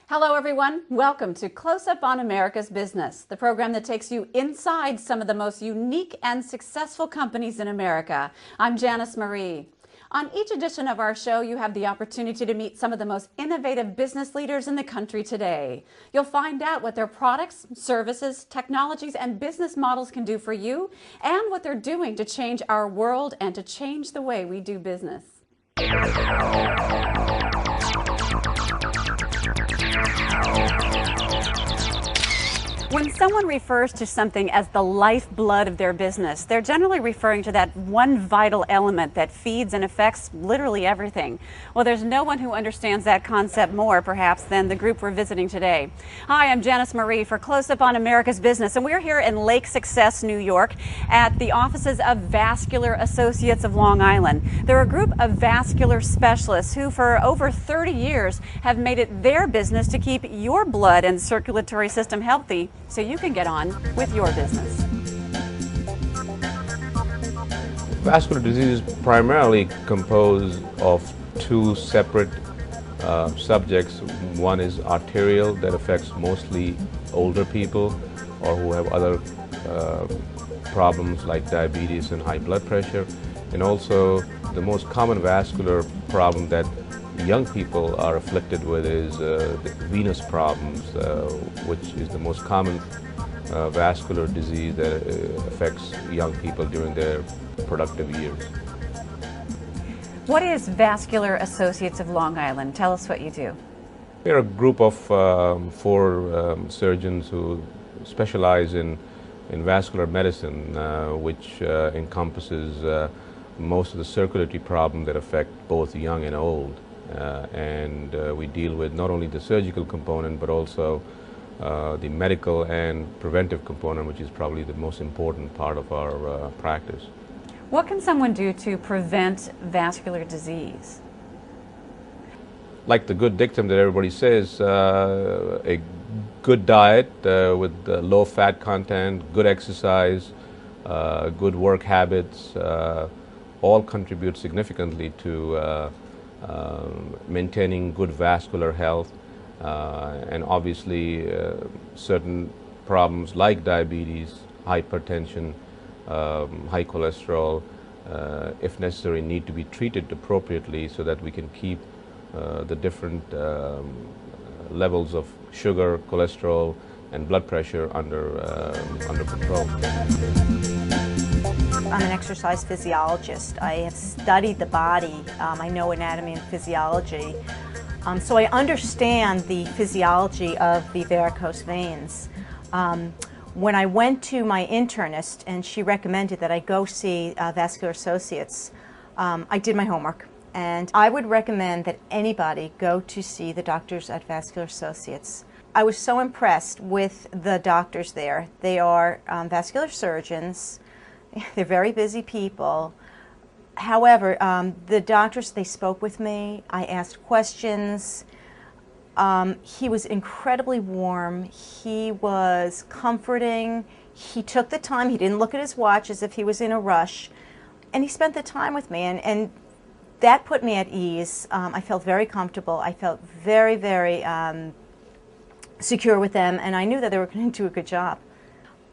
Hello everyone, welcome to Close Up on America's Business, the program that takes you inside some of the most unique and successful companies in America. I'm Janice Marie. On each edition of our show, you have the opportunity to meet some of the most innovative business leaders in the country today. You'll find out what their products, services, technologies, and business models can do for you, and what they're doing to change our world and to change the way we do business. When someone refers to something as the lifeblood of their business, they're generally referring to that one vital element that feeds and affects literally everything. Well, there's no one who understands that concept more, perhaps, than the group we're visiting today. Hi, I'm Janice Marie for Close Up on America's Business, and we're here in Lake Success, New York, at the offices of Vascular Associates of Long Island. They're a group of vascular specialists who, for over 30 years, have made it their business to keep your blood and circulatory system healthy, so you can get on with your business. Vascular disease is primarily composed of two separate subjects. One is arterial, that affects mostly older people or who have other problems like diabetes and high blood pressure. And also the most common vascular problem that young people are afflicted with is the venous problems, which is the most common vascular disease that affects young people during their productive years. What is Vascular Associates of Long Island? Tell us what you do. We're a group of four surgeons who specialize in vascular medicine, which encompasses most of the circulatory problems that affect both young and old. And we deal with not only the surgical component, but also the medical and preventive component, which is probably the most important part of our practice. What can someone do to prevent vascular disease? Like the good dictum that everybody says, a good diet with low fat content, good exercise, good work habits, all contribute significantly to maintaining good vascular health, and obviously certain problems like diabetes, hypertension, high cholesterol, if necessary, need to be treated appropriately so that we can keep the different levels of sugar, cholesterol, and blood pressure under control. I'm an exercise physiologist. I have studied the body. I know anatomy and physiology. So I understand the physiology of the varicose veins. When I went to my internist and she recommended that I go see Vascular Associates, I did my homework. And I would recommend that anybody go to see the doctors at Vascular Associates. I was so impressed with the doctors there. They are vascular surgeons. They're very busy people. However, the doctors, they spoke with me. I asked questions. He was incredibly warm. He was comforting. He took the time. He didn't look at his watch as if he was in a rush. And he spent the time with me. And that put me at ease. I felt very comfortable. I felt very, very secure with them. And I knew that they were going to do a good job.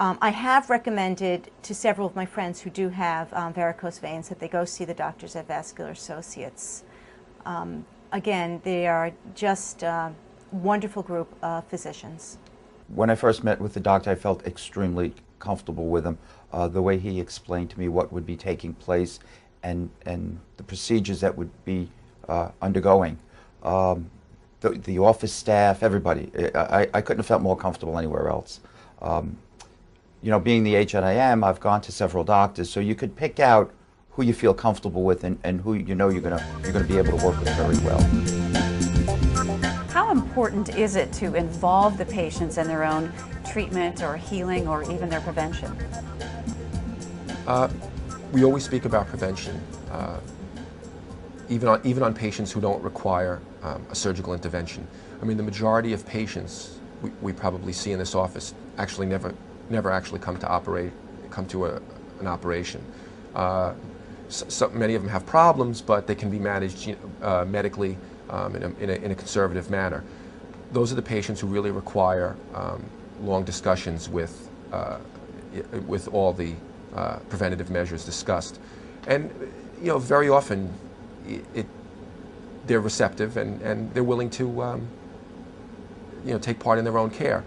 I have recommended to several of my friends who do have varicose veins that they go see the doctors at Vascular Associates. Again, they are just a wonderful group of physicians. When I first met with the doctor, I felt extremely comfortable with him. The way he explained to me what would be taking place and the procedures that would be undergoing. The office staff, everybody. I couldn't have felt more comfortable anywhere else. You know, being the age that I am, I've gone to several doctors, so you could pick out who you feel comfortable with and who you know you're gonna be able to work with very well. How important is it to involve the patients in their own treatment or healing or even their prevention? We always speak about prevention, even on patients who don't require a surgical intervention. I mean, the majority of patients we probably see in this office actually never actually come to an operation. Many of them have problems, but they can be managed medically in a conservative manner. those are the patients who really require long discussions with all the preventative measures discussed. And very often they're receptive and they're willing to take part in their own care.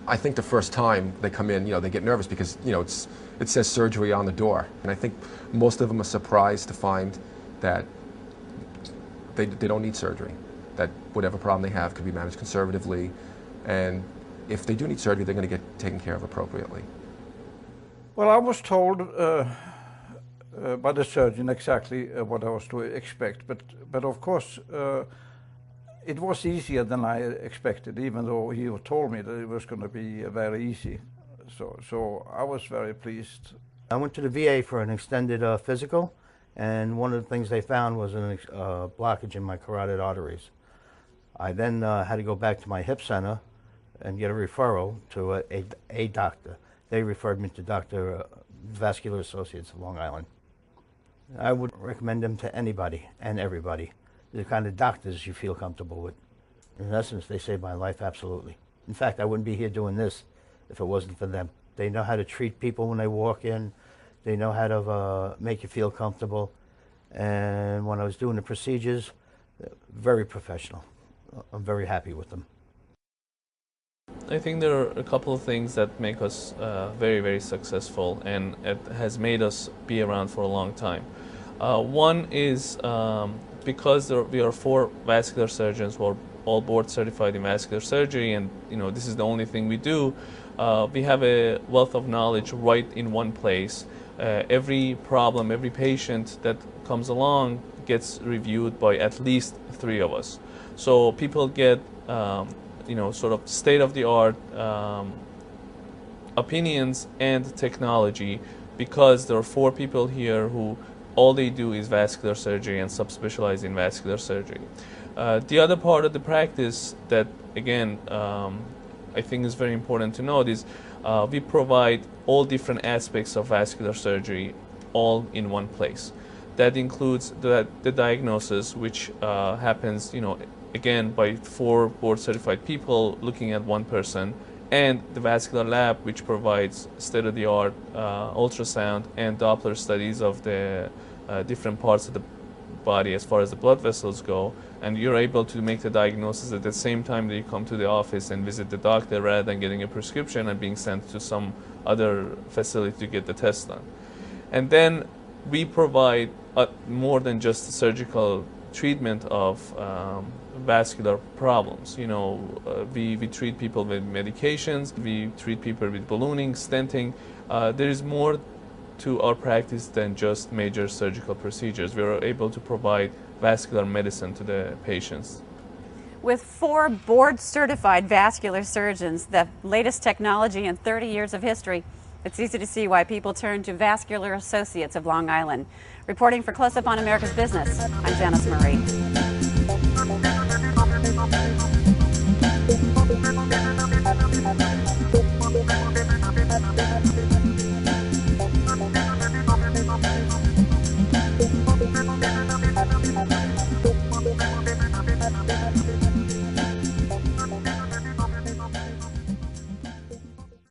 I think the first time they come in, they get nervous because it says surgery on the door, and I think most of them are surprised to find that they don't need surgery, that whatever problem they have could be managed conservatively, and if they do need surgery, they're going to get taken care of appropriately. Well, I was told by the surgeon exactly what I was to expect, but of course it was easier than I expected, even though he told me that it was going to be very easy. So I was very pleased. I went to the VA for an extended physical, and one of the things they found was a blockage in my carotid arteries. I then had to go back to my hip center and get a referral to a doctor. They referred me to Dr. Vascular Associates of Long Island. I would recommend them to anybody and everybody. They're the kind of doctors you feel comfortable with. In essence, they saved my life, absolutely. In fact, I wouldn't be here doing this if it wasn't for them. They know how to treat people when they walk in. They know how to make you feel comfortable. And when I was doing the procedures, very professional. I'm very happy with them. I think there are a couple of things that make us very, very successful, and it has made us be around for a long time. One is because we are 4 vascular surgeons who are all board certified in vascular surgery, and this is the only thing we do. We have a wealth of knowledge right in one place. Every problem, every patient that comes along gets reviewed by at least 3 of us. So people get sort of state-of-the-art opinions and technology, because there are 4 people here who all they do is vascular surgery and subspecialize in vascular surgery. The other part of the practice that, again, I think is very important to note is we provide all different aspects of vascular surgery all in one place. That includes the diagnosis, which happens, again, by 4 board-certified people looking at one person, and the vascular lab, which provides state-of-the-art ultrasound and Doppler studies of the different parts of the body as far as the blood vessels go, and you're able to make the diagnosis at the same time that you come to the office and visit the doctor, rather than getting a prescription and being sent to some other facility to get the test done. And then we provide more than just surgical treatment of vascular problems. We treat people with medications, we treat people with ballooning, stenting. There is more to our practice than just major surgical procedures. We are able to provide vascular medicine to the patients. With 4 board-certified vascular surgeons, the latest technology and 30 years of history, it's easy to see why people turn to Vascular Associates of Long Island. Reporting for Close Up on America's Business, I'm Janice Marie.